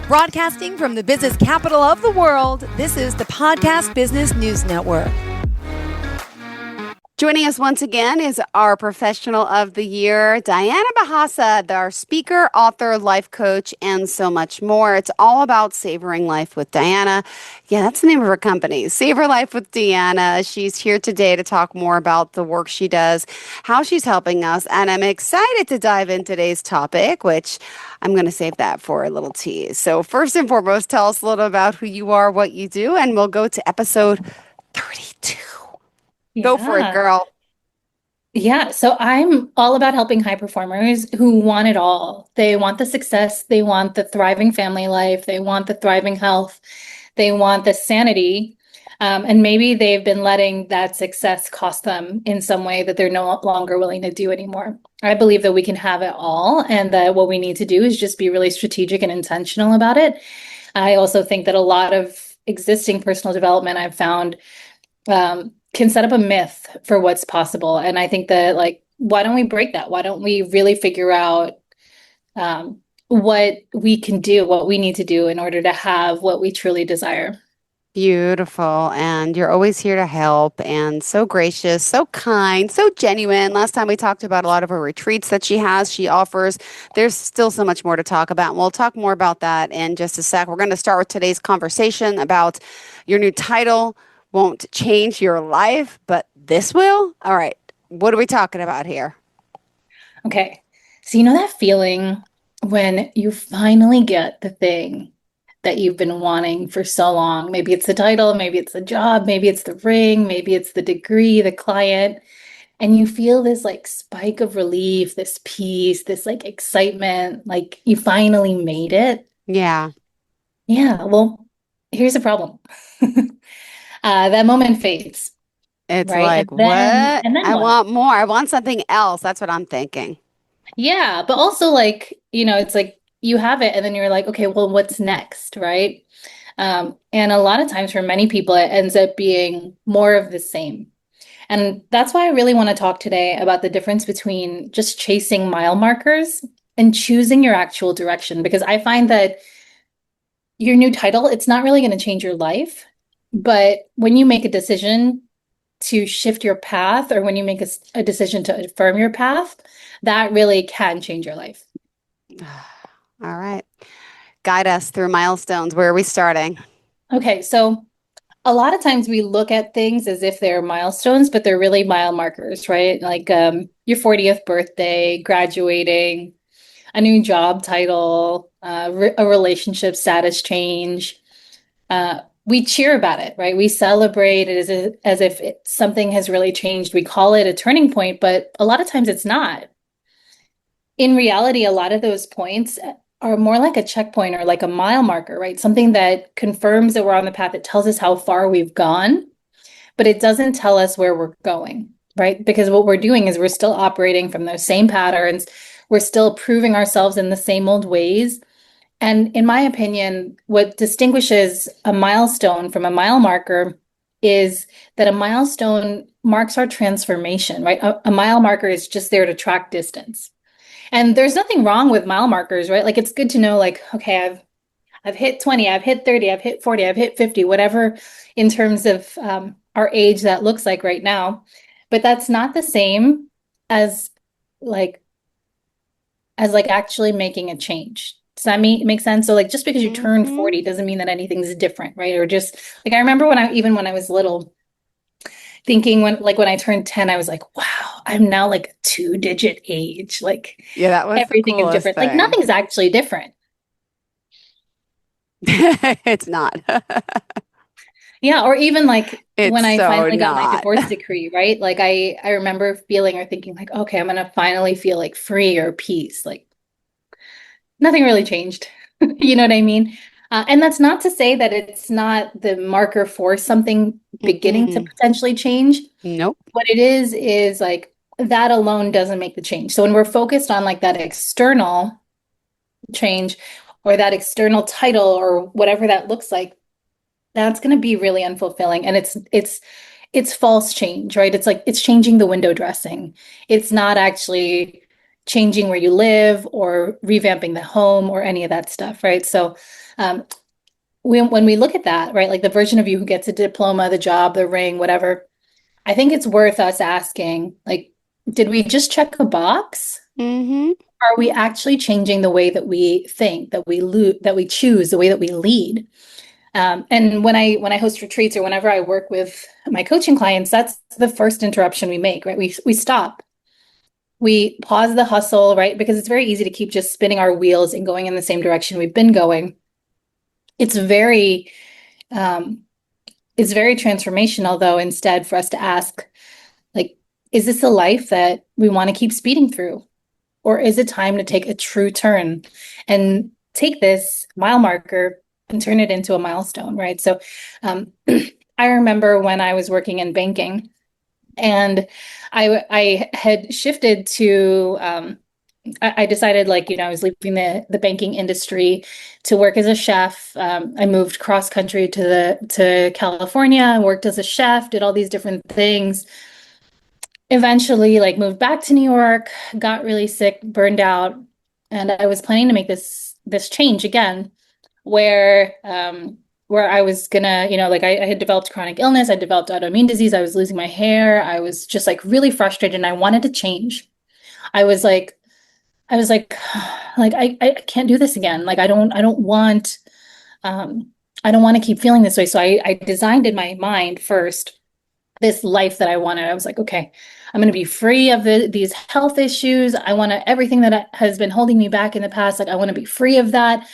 Broadcasting from the business capital of the world, this is the Podcast Business News Network. Joining us once again is our professional of the year, Diana Bejasa, our speaker, author, life coach, and so much more. It's all about savoring life with Diana. Yeah, that's the name of her company, Savor Life with Diana. She's here today to talk more about the work she does, how she's helping us, and I'm excited to dive into today's topic, which I'm going to save that for a little tease. So first and foremost, tell us a little about who you are, what you do, and we'll go to episode 32. Go for it, girl. Yeah. So I'm all about helping high performers who want it all. They want the success. They want the thriving family life. They want the thriving health. They want the sanity. And maybe they've been letting that success cost them in some way that they're no longer willing to do anymore. I believe that we can have it all, and that what we need to do is just be really strategic and intentional about it. I also think that a lot of existing personal development I've found can set up a myth for what's possible. And I think that, like, why don't we break that? Why don't we really figure out what we can do, what we need to do in order to have what we truly desire? Beautiful. And you're always here to help, and so gracious, so kind, so genuine. Last time we talked about a lot of her retreats that she offers. There's still so much more to talk about. And we'll talk more about that in just a sec. We're going to start with today's conversation about your new title. Won't change your life, but this will? All right. What are we talking about here? Okay. So you know that feeling when you finally get the thing that you've been wanting for so long? Maybe it's the title, maybe it's the job, maybe it's the ring, maybe it's the degree, the client, and you feel this like spike of relief, this peace, this like excitement, like you finally made it. Yeah. Yeah. Well, here's the problem. That moment fades. It's right? like, And then, what? and then I what? want more. I want something else. That's what I'm thinking. Yeah, but also like, it's like you have it and then you're like, okay, well, what's next, right? And a lot of times for many people, it ends up being more of the same. And that's why I really want to talk today about the difference between just chasing mile markers and choosing your actual direction. Because I find that your new title, it's not really going to change your life. But when you make a decision to shift your path, or when you make a decision to affirm your path, that really can change your life. All right. Guide us through milestones. Where are we starting? Okay, so a lot of times we look at things as if they're milestones, but they're really mile markers, right? Like your 40th birthday, graduating, a new job title, a relationship status change. We cheer about it, right? We celebrate it as if something has really changed. We call it a turning point, but a lot of times it's not. In reality, a lot of those points are more like a checkpoint or like a mile marker, right? Something that confirms that we're on the path. It tells us how far we've gone, but it doesn't tell us where we're going, right? Because what we're doing is we're still operating from those same patterns. We're still proving ourselves in the same old ways. And in my opinion, what distinguishes a milestone from a mile marker is that a milestone marks our transformation, right? A mile marker is just there to track distance. And there's nothing wrong with mile markers, right? Like, it's good to know, like, okay, I've hit 20, I've hit 30, I've hit 40, I've hit 50, whatever in terms of our age that looks like right now. But that's not the same as like actually making a change. Does that make sense? So like, just because you turn 40 doesn't mean that anything's different, right? Or just like, I remember when I was little, thinking when I turned 10, I was like, wow, I'm now like a 2-digit age. Like, yeah, that was everything is different. thing. Like, nothing's actually different. It's not. Yeah, or even like when I finally got my not. divorce decree, right? Like I remember feeling or thinking like, okay, I'm gonna finally feel like free or peace. Like, nothing really changed. You know what I mean? And that's not to say that it's not the marker for something beginning to potentially change. Nope. What it is like, that alone doesn't make the change. So when we're focused on like that external change or that external title or whatever that looks like, that's going to be really unfulfilling. And it's false change, right? It's like, it's changing the window dressing. It's not actually changing where you live or revamping the home or any of that stuff, right? So when we look at that, right, like the version of you who gets a diploma, the job, the ring, whatever, I think it's worth us asking, like, did we just check a box? Mm-hmm. Are we actually changing the way that we think, that we choose, the way that we lead? And when I host retreats or whenever I work with my coaching clients, that's the first interruption we make, right? We stop. We pause the hustle, right? Because it's very easy to keep just spinning our wheels and going in the same direction we've been going. It's very um, it's very transformational, though, instead for us to ask, like, is this a life that we want to keep speeding through? Or is it time to take a true turn and take this mile marker and turn it into a milestone, right? So I remember when I was working in banking and I had shifted to I decided, like, I was leaving the banking industry to work as a chef. I moved cross country to California, worked as a chef, did all these different things. Eventually, like, moved back to New York, got really sick, burned out, and I was planning to make this change again, where I was gonna, like, I had developed chronic illness, I developed autoimmune disease, I was losing my hair, I was just like really frustrated, and I wanted to change. I was like, I was like, like I can't do this again. Like I don't want to keep feeling this way. So I designed in my mind first this life that I wanted. I was like, okay, I'm going to be free of these health issues. I want to everything that has been holding me back in the past. Like, I want to be free of that.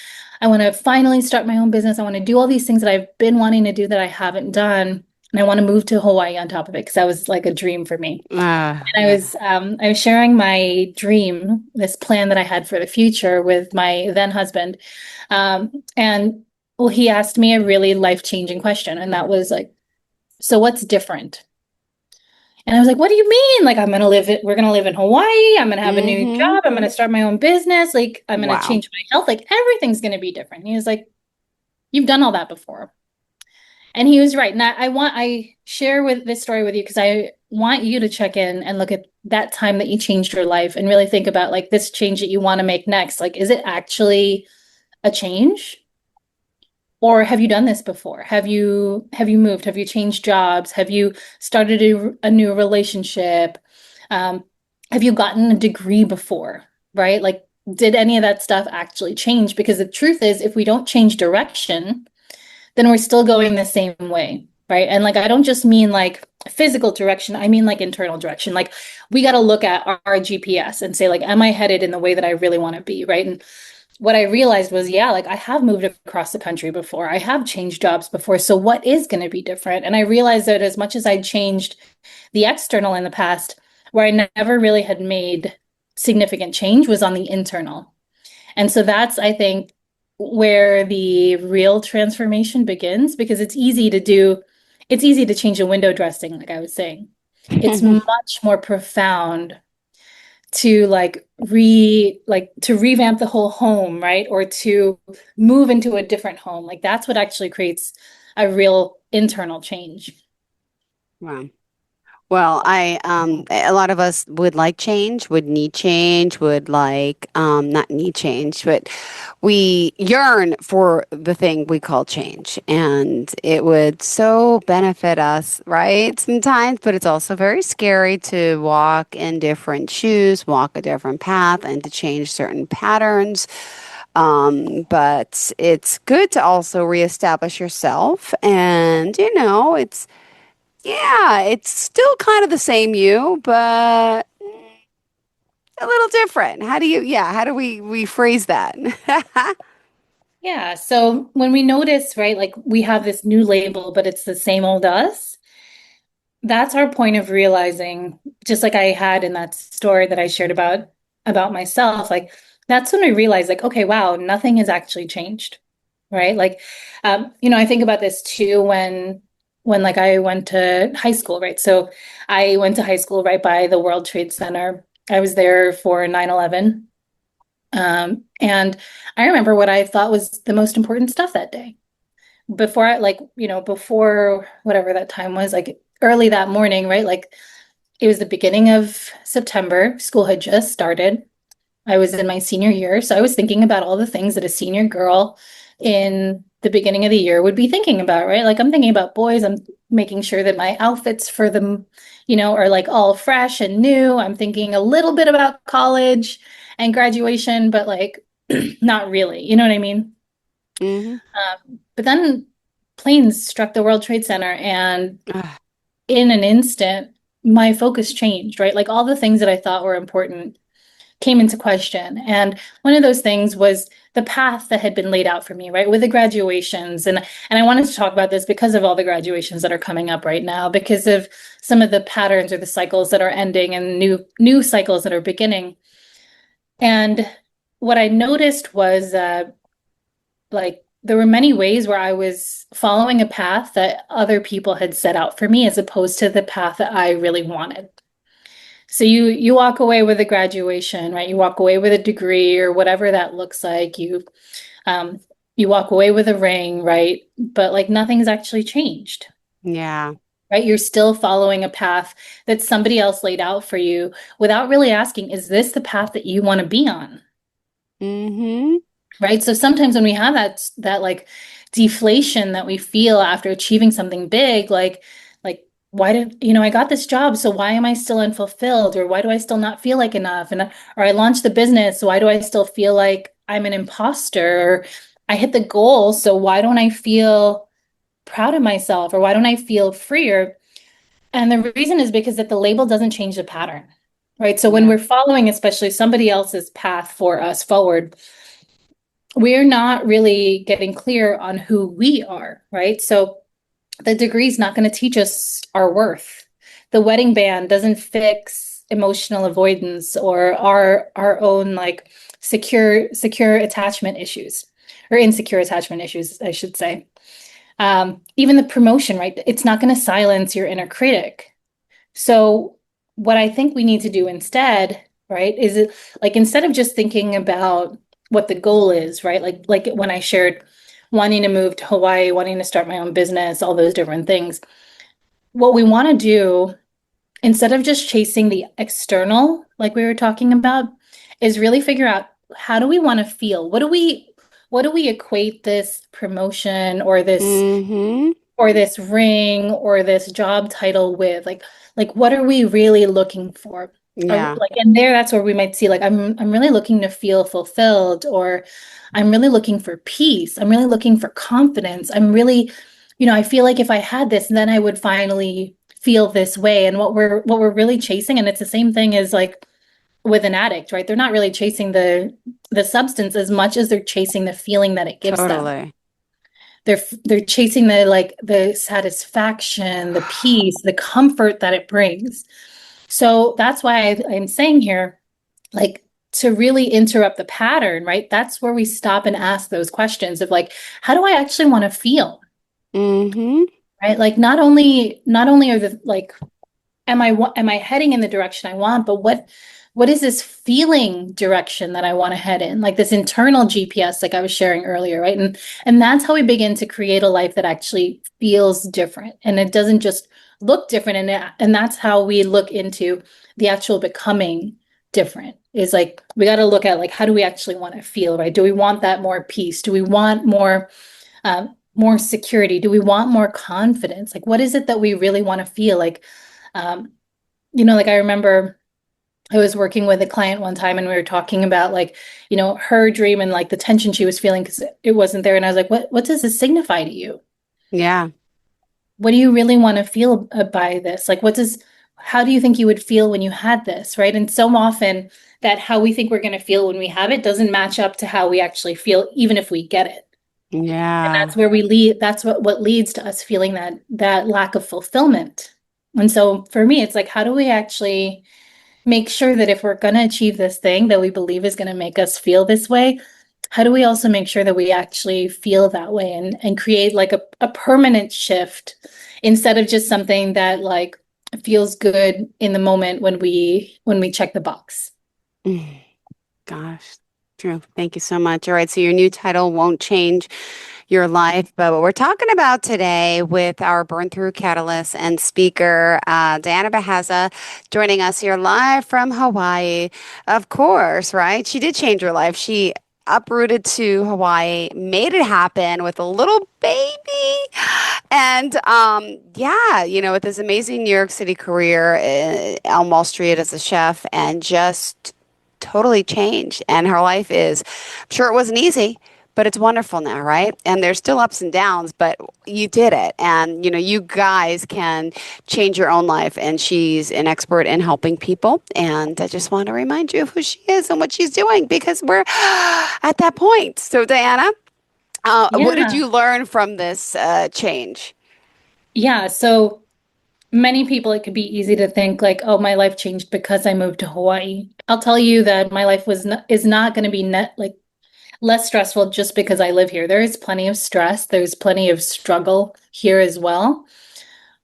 I want to finally start my own business. I want to do all these things that I've been wanting to do that I haven't done. And I want to move to Hawaii on top of it because that was like a dream for me. And I was sharing my dream, this plan that I had for the future with my then husband. And well, he asked me a really life-changing question, and that was like, so what's different? And I was like, what do you mean? Like, we're gonna live in Hawaii, I'm gonna have a new Mm-hmm. job, I'm gonna start my own business, like I'm gonna Wow. change my health, like everything's gonna be different. And he was like, you've done all that before. And he was right. And I share with this story with you because I want you to check in and look at that time that you changed your life and really think about, like, this change that you want to make next. Like, is it actually a change? Or have you done this before? Have you moved? Have you changed jobs? Have you started a new relationship? Have you gotten a degree before? Right? Like, did any of that stuff actually change? Because the truth is, if we don't change direction, then we're still going the same way, right? And like, I don't just mean like physical direction, I mean like internal direction. Like, we got to look at our GPS and say, like, am I headed in the way that I really want to be, right? And what I realized was, yeah, like, I have moved across the country before, I have changed jobs before. So what is going to be different? And I realized that as much as I changed the external in the past, where I never really had made significant change was on the internal. And so that's, I think, where the real transformation begins, because it's easy to change a window dressing, like I was saying. It's much more profound to to revamp the whole home, right? Or to move into a different home. Like, that's what actually creates a real internal change. Wow. Well, a lot of us would like change, would need change, would like, not need change, but we yearn for the thing we call change. And it would so benefit us, right? Sometimes, but it's also very scary to walk in different shoes, walk a different path, and to change certain patterns. But it's good to also reestablish yourself. And, it's still kind of the same you, but a little different. How do we phrase that? Yeah. So when we notice, right, like, we have this new label, but it's the same old us, that's our point of realizing, just like I had in that story that I shared about myself, like, that's when we realize, like, okay, wow, nothing has actually changed, right? Like, I think about this too when like I went to high school, right? So I went to high school right by the World Trade Center. I was there for 9/11. And I remember what I thought was the most important stuff that day. Before whatever that time was, like early that morning, right? Like, it was the beginning of September, school had just started. I was in my senior year. So I was thinking about all the things that a senior girl in the beginning of the year would be thinking about, right? Like I'm thinking about boys, I'm making sure that my outfits for them, are like all fresh and new. I'm thinking a little bit about college and graduation, but like not really, you know what I mean? Mm-hmm. But then planes struck the World Trade Center, and Ugh. in an instant, my focus changed, right? Like all the things that I thought were important came into question. And one of those things was the path that had been laid out for me, right? With the graduations. And I wanted to talk about this because of all the graduations that are coming up right now, because of some of the patterns or the cycles that are ending and new cycles that are beginning. And what I noticed was like there were many ways where I was following a path that other people had set out for me as opposed to the path that I really wanted. So you walk away with a graduation, right? You walk away with a degree or whatever that looks like. Um you walk away with a ring, right? But like nothing's actually changed, Yeah. right? You're still following a path that somebody else laid out for you without really asking, is this the path that you want to be on? Mm-hmm. Right? So sometimes when we have that like deflation that we feel after achieving something big, like why did I got this job, so why am I still unfulfilled? Or why do I still not feel like enough? And or I launched the business, so why do I still feel like I'm an imposter? Or I hit the goal, so why don't I feel proud of myself? Or why don't I feel freer? And the reason is because that the label doesn't change the pattern. Right? So when Yeah. we're following especially somebody else's path for us forward, we're not really getting clear on who we are, right? So the degree is not going to teach us our worth. The wedding band doesn't fix emotional avoidance or our own like secure attachment issues or insecure attachment issues, I should say. Even the promotion, right? It's not going to silence your inner critic. So what I think we need to do instead, right, is it like instead of just thinking about what the goal is, right? Like when I shared wanting to move to Hawaii, wanting to start my own business, all those different things. What we want to do instead of just chasing the external, like we were talking about, is really figure out how do we want to feel? What do we equate this promotion Mm-hmm. or this ring or this job title with? Like what are we really looking for? Or Yeah. like in there, that's where we might see like I'm really looking to feel fulfilled, or I'm really looking for peace. I'm really looking for confidence. I'm really, I feel like if I had this, then I would finally feel this way. And what we're really chasing, and it's the same thing as like with an addict, right? They're not really chasing the substance as much as they're chasing the feeling that it gives them. Totally. They're chasing the satisfaction, the peace, the comfort that it brings. So that's why I'm saying here, like to really interrupt the pattern, right? That's where we stop and ask those questions of like, how do I actually want to feel? Mm-hmm. Right? Like not only are the like am I heading in the direction I want, but what is this feeling direction that I want to head in? Like this internal GPS, like I was sharing earlier, right? And that's how we begin to create a life that actually feels different. And it doesn't just look different. And that's how we look into the actual becoming different. Is like we got to look at like how do we actually want to feel, right? Do we want that more peace? Do we want more security? Do we want more confidence? Like what is it that we really want to feel like? Um, like I remember I was working with a client one time and we were talking about like, her dream and like the tension she was feeling because it wasn't there. And I was like, what does this signify to you? Yeah. What do you really want to feel by this? Like, how do you think you would feel when you had this? Right. And so often that how we think we're going to feel when we have it doesn't match up to how we actually feel, even if we get it. And Yeah. that's where we lead. That's what leads to us feeling that lack of fulfillment. And so for me, it's like, how do we actually make sure that if we're going to achieve this thing that we believe is going to make us feel this way, how do we also make sure that we actually feel that way and create like a permanent shift instead of just something that like feels good in the moment when we check the box? Mm. Gosh. True. Thank you so much. All right. So your new title won't change your life. But what we're talking about today with our Burn Through Catalyst and speaker, Diana Bejasa, joining us here live from Hawaii. Of course, right? She did change her life. She uprooted to Hawaii, made it happen with a little baby. And yeah, with this amazing New York City career on Wall Street as a chef, and just totally changed. And her life is, I'm sure it wasn't easy, but it's wonderful now, right? And there's still ups and downs, but you did it. And, you guys can change your own life. And she's an expert in helping people. And I just want to remind you of who she is and what she's doing, because we're at that point. So, Diana, what did you learn from this change? Yeah. So many people, it could be easy to think like, oh, my life changed because I moved to Hawaii. I'll tell you that my life is not going to be less stressful just because I live here. There is plenty of stress. There's plenty of struggle here as well.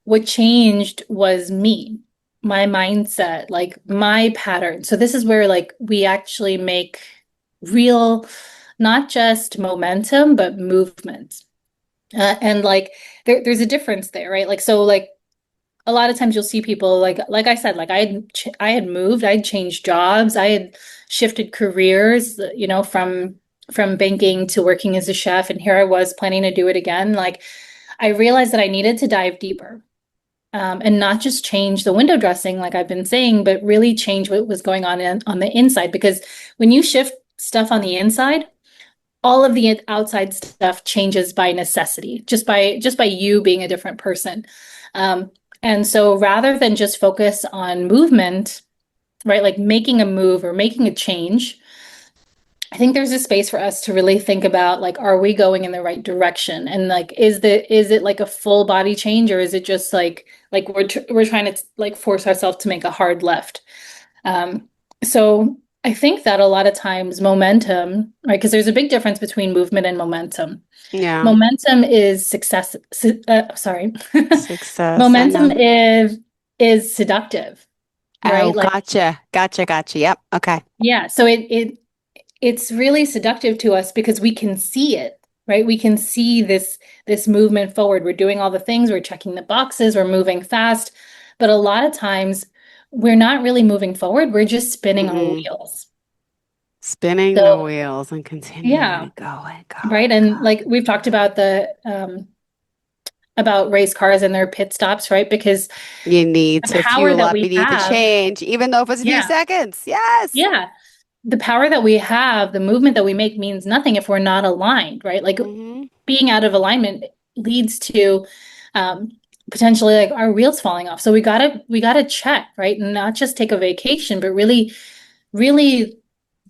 What changed was me, my mindset, like my pattern. So this is where like we actually make real, not just momentum, but movement. And like there's a difference there, right? Like so like a lot of times you'll see people like I said, like I had moved, I had changed jobs, I had shifted careers, from banking to working as a chef, and here I was planning to do it again. Like I realized that I needed to dive deeper, and not just change the window dressing like I've been saying, but really change what was going on the inside. Because when you shift stuff on the inside, all of the outside stuff changes by necessity, just by you being a different person. And so rather than just focus on movement, right, like making a move or making a change, I think there's a space for us to really think about, like, are we going in the right direction? And like, is it like a full body change, or is it just like we're trying to like force ourselves to make a hard left? So I think that a lot of times momentum, right? Because there's a big difference between movement and momentum. Yeah. Momentum is success. Sorry. Success. Momentum is seductive, right? Oh, gotcha. Yep. Okay. Yeah. So it's really seductive to us because we can see it, right? We can see this movement forward. We're doing all the things, we're checking the boxes, we're moving fast. But a lot of times we're not really moving forward. We're just spinning our wheels. Spinning the wheels and continuing to go and go. Right. And like we've talked about about race cars and their pit stops, right? Because you need to fuel up, you need to change, even though if it's a few seconds. Yes. Yeah. The power that we have, the movement that we make means nothing if we're not aligned, right? Like being out of alignment leads to potentially like our wheels falling off. So we gotta check, right? And not just take a vacation, but really, really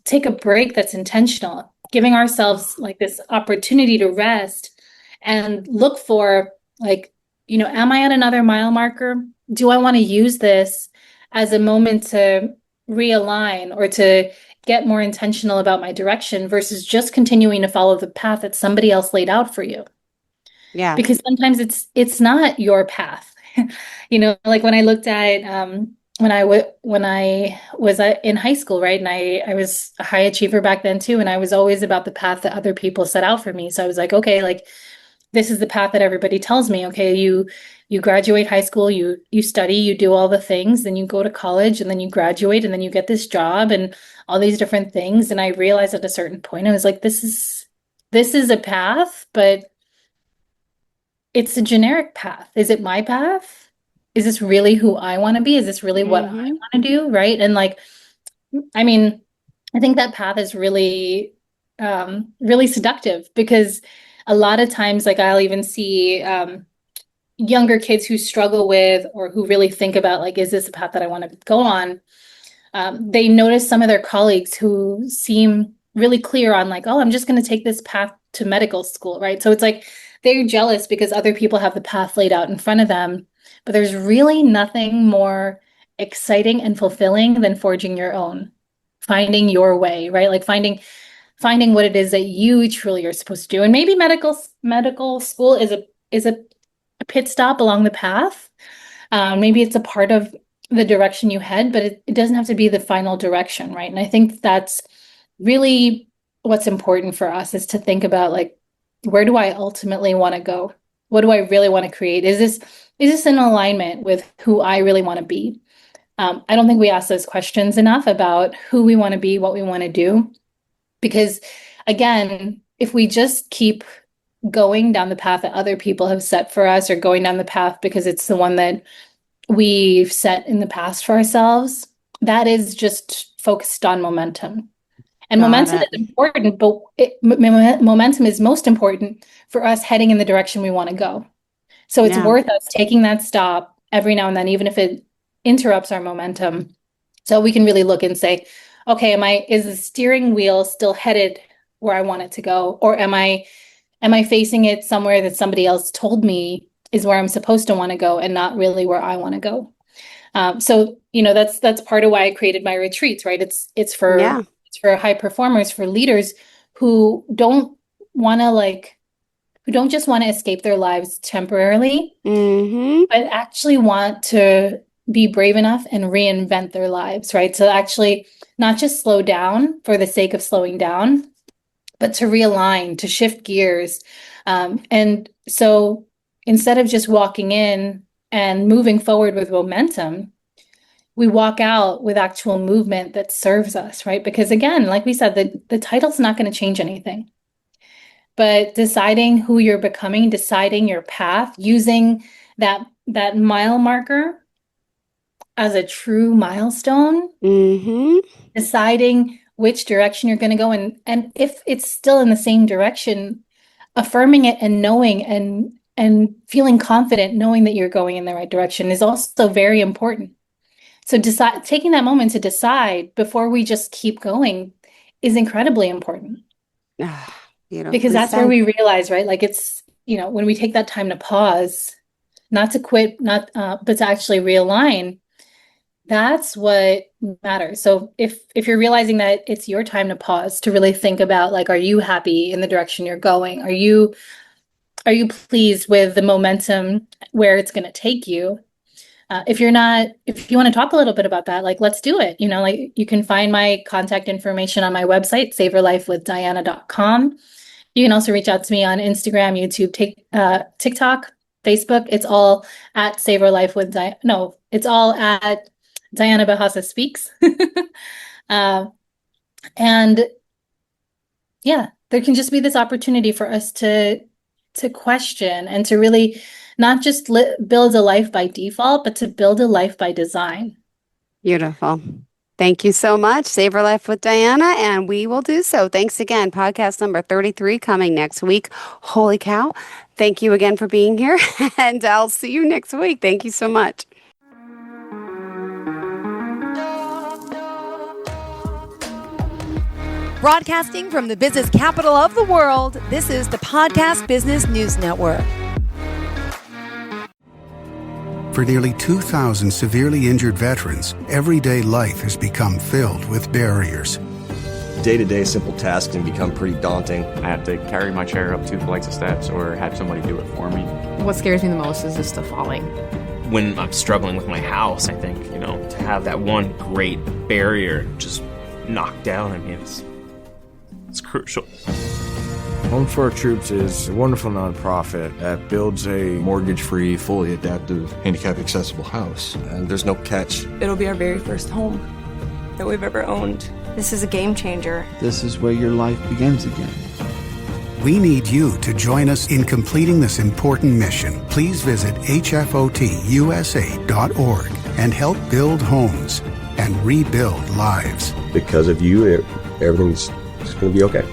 take a break that's intentional, giving ourselves like this opportunity to rest and look for like, am I at another mile marker? Do I want to use this as a moment to realign or to get more intentional about my direction versus just continuing to follow the path that somebody else laid out for you? Yeah. Because sometimes it's not your path. Like when I looked at when I was in high school, right? And I was a high achiever back then too. And I was always about the path that other people set out for me. So I was like, okay, like this is the path that everybody tells me. Okay, you graduate high school, you study, you do all the things, then you go to college, and then you graduate, and then you get this job and all these different things. And I realized at a certain point, I was like, this is a path, but it's a generic path. Is it my path? Is this really who I want to be? Is this really what I want to do? Right. And like, I mean, I think that path is really, really seductive because a lot of times, like I'll even see younger kids who struggle with or who really think about like, is this a path that I want to go on? They notice some of their colleagues who seem really clear on like, oh, I'm just going to take this path to medical school. Right. So it's like they're jealous because other people have the path laid out in front of them. But there's really nothing more exciting and fulfilling than forging your own, finding your way, right? Like finding what it is that you truly are supposed to do. And maybe medical school is a pit stop along the path. Maybe it's a part of the direction you head, but it doesn't have to be the final direction, right? And I think that's really what's important for us is to think about like, where do I ultimately want to go? What do I really want to create? Is this in alignment with who I really want to be? I don't think we ask those questions enough about who we want to be, what we want to do. Because again, if we just keep going down the path that other people have set for us, or going down the path because it's the one that we've set in the past for ourselves, that is just focused on momentum. And momentum is important, but momentum is most important for us heading in the direction we want to go. So it's worth us taking that stop every now and then, even if it interrupts our momentum, so we can really look and say, okay, is the steering wheel still headed where I want it to go? Or am I facing it somewhere that somebody else told me is where I'm supposed to want to go, and not really where I want to go? So, that's part of why I created my retreats, right? It's for high performers, for leaders who don't just want to escape their lives temporarily, but actually want to be brave enough and reinvent their lives, right? So actually not just slow down for the sake of slowing down, but to realign, to shift gears. And so instead of just walking in and moving forward with momentum, we walk out with actual movement that serves us, right? Because again, like we said, the title's not going to change anything. But deciding who you're becoming, deciding your path, using that mile marker as a true milestone, deciding which direction you're going to go, and if it's still in the same direction, affirming it and knowing and feeling confident, knowing that you're going in the right direction, is also very important. So taking that moment to decide before we just keep going is incredibly important. Because that's where we realize, right? Like it's, when we take that time to pause, not to quit, but to actually realign, that's what matters. So if you're realizing that it's your time to pause, to really think about, like, are you happy in the direction you're going? Are you pleased with the momentum where it's going to take you? If you want to talk a little bit about that, like, let's do it. Like, you can find my contact information on my website, savorlifewithdiana.com. You can also reach out to me on Instagram, YouTube, TikTok, Facebook. It's all at Savor Life with it's all at Diana Bejasa Speaks. And yeah, there can just be this opportunity for us to question and to really not just build a life by default, but to build a life by design. Beautiful. Thank you so much. Savor Life with Diana, and we will do so. Thanks again. Podcast number 33 coming next week. Holy cow. Thank you again for being here, and I'll see you next week. Thank you so much. Broadcasting from the business capital of the world, this is the Podcast Business News Network. For nearly 2,000 severely injured veterans, everyday life has become filled with barriers. Day-to-day simple tasks can become pretty daunting. I have to carry my chair up 2 flights of steps or have somebody do it for me. What scares me the most is just the falling. When I'm struggling with my house, I think, to have that one great barrier just knocked down, it's crucial. Home for Our Troops is a wonderful nonprofit that builds a mortgage-free, fully adaptive, handicap-accessible house. And there's no catch. It'll be our very first home that we've ever owned. This is a game changer. This is where your life begins again. We need you to join us in completing this important mission. Please visit hfotusa.org and help build homes and rebuild lives. Because of you, everything's going to be okay.